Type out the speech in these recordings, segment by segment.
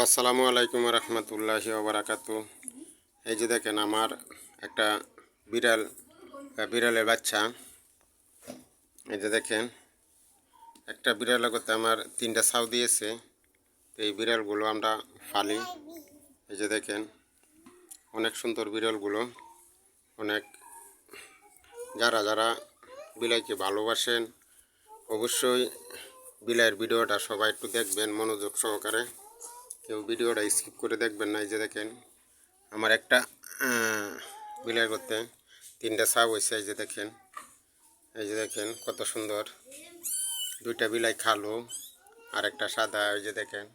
আসসালামু আলাইকুম রহমতুল্লাহি ওবারাকাতু। এই যে দেখেন আমার একটা বিড়ালের বাচ্চা। এই যে দেখেন একটা বিড়ালের করতে আমার 3টা ছাউ দিয়েছে। তো এই বিড়ালগুলো আমরা ফালি। এই যে দেখেন অনেক সুন্দর বিড়ালগুলো। অনেক যারা যারা বিলাইকে ভালোবাসেন অবশ্যই বিলাইয়ের ভিডিওটা সবাই একটু দেখবেন মনোযোগ সহকারে। কেউ ভিডিওটা স্কিপ করে দেখবেন না। এই যে দেখেন আমার একটা বিলাই করতে 3টা ছাউ হয়েছে। এই যে দেখেন কত সুন্দর 2টা বিলাই কালো আর একটা সাদা। এই যে দেখেন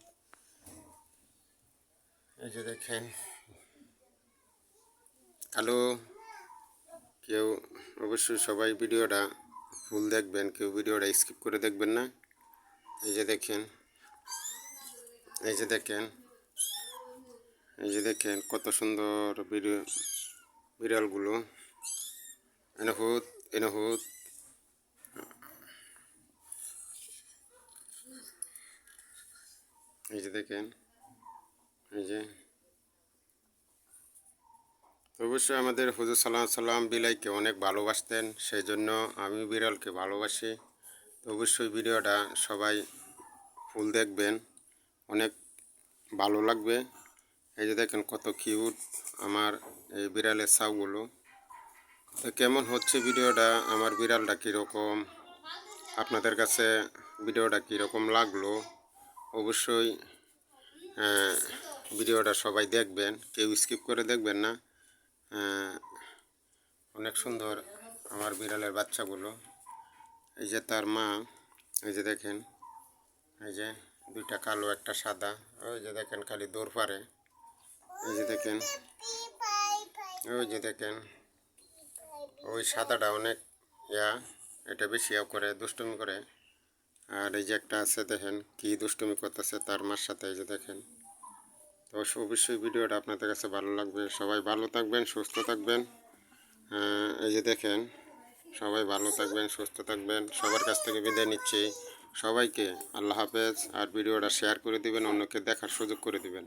কালো। কেউ অবশ্যই সবাই ভিডিওটা ফুল দেখবেন, কেউ ভিডিওটা স্কিপ করে দেখবেন না। এই যে দেখেন এই যে দেখেন এই যে দেখেন কত সুন্দর বিড়ালগুলো। এনহুত এনহুত এই যে দেখেন এই যে অবশ্যই আমাদের হুজুর সাল্লাল্লাহু আলাইহি সাল্লাম বিলাইকে অনেক ভালোবাসতেন, সেই জন্য আমি বিড়ালকে ভালোবাসি। তো অবশ্যই ভিডিওটা সবাই ফুল দেখবেন, অনেক ভালো লাগবে। এই যে দেখেন কত কিউট আমার এই বিড়ালের ছাউগুলো। তো কেমন হচ্ছে ভিডিওটা, আমার বিড়ালটা কীরকম, আপনাদের কাছে ভিডিওটা কীরকম লাগলো অবশ্যই ভিডিওটা সবাই দেখবেন, কেউ স্কিপ করে দেখবেন না। অনেক সুন্দর আমার বিড়ালের বাচ্চাগুলো। এই যে তার মা। এই যে দেখেন এই যে 2টা কালো একটা সাদা। ওই যে দেখেন খালি দৌড় পারে। এই যে দেখেন ওই যে দেখেন ওই সাদাটা অনেক এটা বেশি করে দুষ্টুমি করে। আর এই যে একটা আছে দেখেন কি দুষ্টুমি করতেছে তার মার সাথে। এই যে দেখেন। তো অবশ্যই ভিডিওটা আপনাদের কাছে ভালো লাগবে। সবাই ভালো থাকবেন, সুস্থ থাকবেন। এই যে দেখেন সবাই ভালো থাকবেন, সুস্থ থাকবেন। সবার কাছ থেকে বিদায় নিচ্ছি। সবাইকে আল্লাহ হাফেজ। আর ভিডিওটা শেয়ার করে দিবেন, অন্যকে দেখার সুযোগ করে দিবেন।